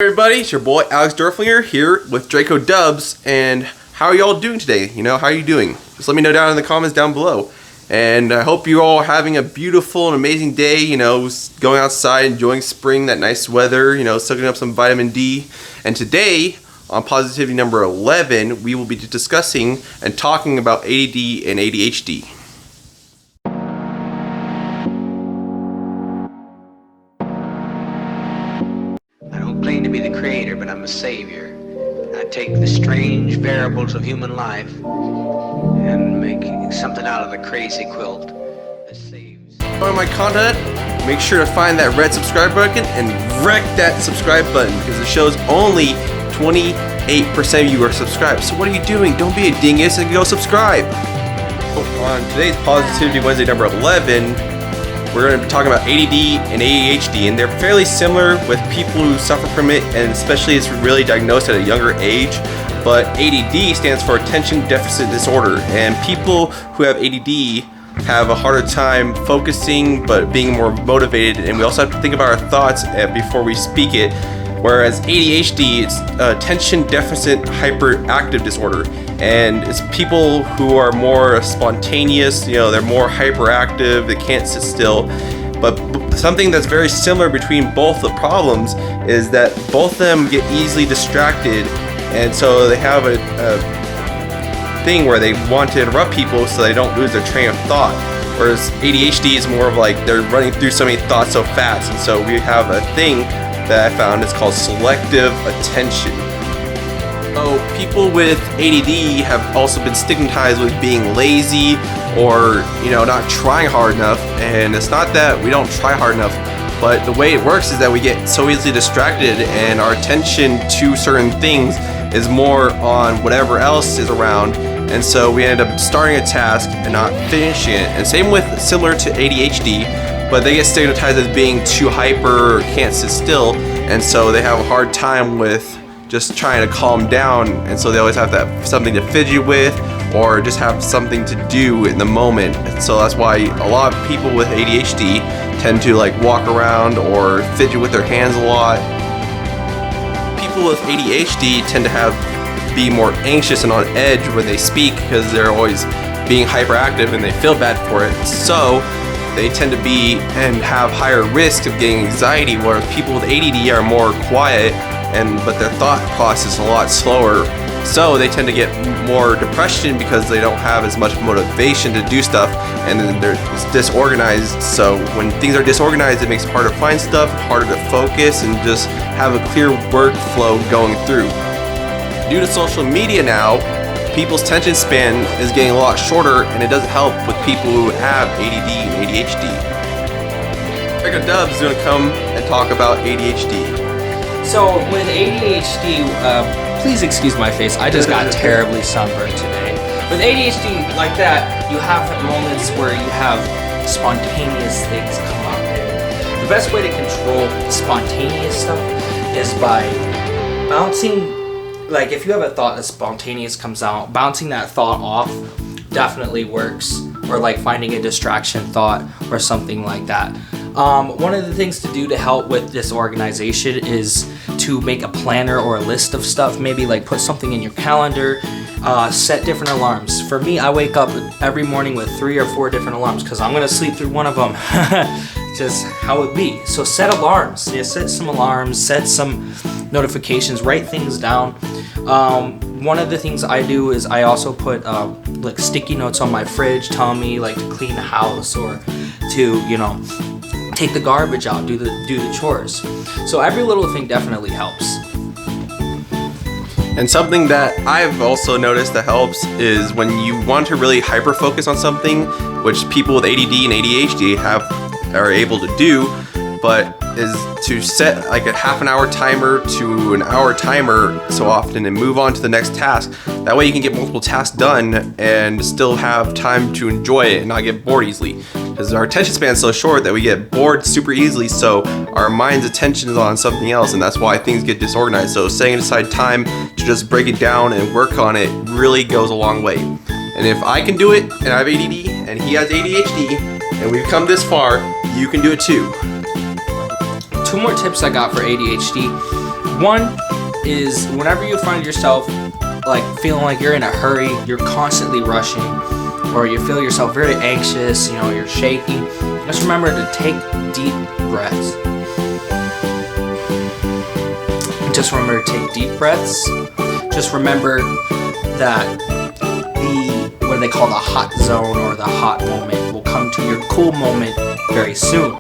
Everybody, it's your boy Alex Dorflinger here with Draco Dubs, and how are y'all doing today? How are you doing? Just let me know down in the comments down below. And I hope you're all having a beautiful and amazing day, going outside, enjoying spring, that nice weather, soaking up some vitamin D. And today, on positivity number 11, we will be discussing and talking about ADD and ADHD. Claim to be the creator, but I'm a savior. I take the strange variables of human life and make something out of the crazy quilt that saves. On my content, make sure to find that red subscribe button and wreck that subscribe button because it shows only 28% of you are subscribed. So what are you doing? Don't be a dingus and go subscribe. On today's Positivity Wednesday number 11, we're going to be talking about ADD and ADHD, and they're fairly similar with people who suffer from it, and especially it's really diagnosed at a younger age. But ADD stands for Attention Deficit Disorder, and people who have ADD have a harder time focusing but being more motivated, and we also have to think about our thoughts before we speak it. Whereas ADHD, it's Attention Deficit Hyperactive Disorder, and it's people who are more spontaneous, they're more hyperactive, they can't sit still. But something that's very similar between both the problems is that both of them get easily distracted, and so they have a thing where they want to interrupt people so they don't lose their train of thought. Whereas ADHD is more of like they're running through so many thoughts so fast, and so we have a thing that I found is called selective attention. So people with ADD have also been stigmatized with being lazy or not trying hard enough, and it's not that we don't try hard enough, but the way it works is that we get so easily distracted and our attention to certain things is more on whatever else is around, and so we end up starting a task and not finishing it. And similar to ADHD, but they get stigmatized as being too hyper or can't sit still, and so they have a hard time with just trying to calm down, and so they always have to have something to fidget with or just have something to do in the moment. And so that's why a lot of people with ADHD tend to walk around or fidget with their hands a lot. People with ADHD tend to be more anxious and on edge when they speak because they're always being hyperactive and they feel bad for it. So they tend to be and have higher risk of getting anxiety, whereas people with ADD are more quiet but their thought process is a lot slower. So they tend to get more depression because they don't have as much motivation to do stuff, and then they're disorganized. So when things are disorganized, it makes it harder to find stuff, harder to focus, and just have a clear workflow going through. Due to social media now, people's attention span is getting a lot shorter, and it doesn't help with people who have ADD and ADHD. Draco Dubs is going to come and talk about ADHD. So with ADHD, please excuse my face, I just got terribly sunburned today. With ADHD like that, you have moments where you have spontaneous things come up. And the best way to control spontaneous stuff is by bouncing. If you have a thought that spontaneous comes out, bouncing that thought off definitely works. Or finding a distraction thought or something like that. One of the things to do to help with disorganization is to make a planner or a list of stuff. Maybe put something in your calendar, set different alarms. For me, I wake up every morning with 3 or 4 different alarms because I'm gonna sleep through one of them. Just how it be. So set alarms. Yeah, set some alarms, set some notifications, write things down. One of the things I do is I also put sticky notes on my fridge telling me to clean the house or to take the garbage out, do the chores. So every little thing definitely helps. And something that I've also noticed that helps is when you want to really hyper focus on something, which people with ADD and ADHD are able to do, but is to set a half an hour timer to an hour timer so often and move on to the next task. That way you can get multiple tasks done and still have time to enjoy it and not get bored easily. Because our attention span is so short that we get bored super easily, so our mind's attention is on something else, and that's why things get disorganized. So setting aside time to just break it down and work on it really goes a long way. And if I can do it, and I have ADD, and he has ADHD, and we've come this far, you can do it too. 2 more tips I got for ADHD. One is whenever you find yourself like feeling like you're in a hurry, you're constantly rushing, or you feel yourself very anxious, you're shaking, just remember to take deep breaths. Just remember to take deep breaths. Just remember that what they call the hot zone or the hot moment will come to your cool moment very soon.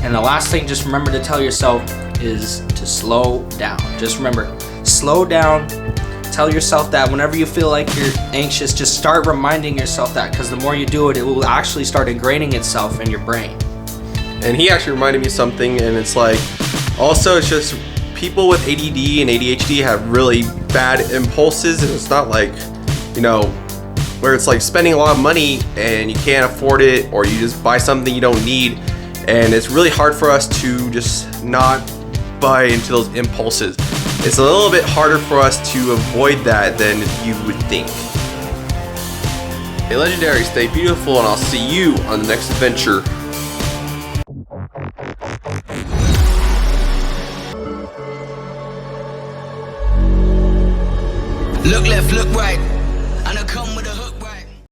And the last thing, just remember to tell yourself is to slow down. Just remember, slow down. Tell yourself that whenever you feel like you're anxious, just start reminding yourself that, because the more you do it, it will actually start ingraining itself in your brain. And he actually reminded me of something, and it's like, also it's just people with ADD and ADHD have really bad impulses, and it's not like, where it's like spending a lot of money and you can't afford it, or you just buy something you don't need, and it's really hard for us to just not buy into those impulses. It's a little bit harder for us to avoid that than you would think. Hey Legendary, stay beautiful, and I'll see you on the next adventure. Look left, look right.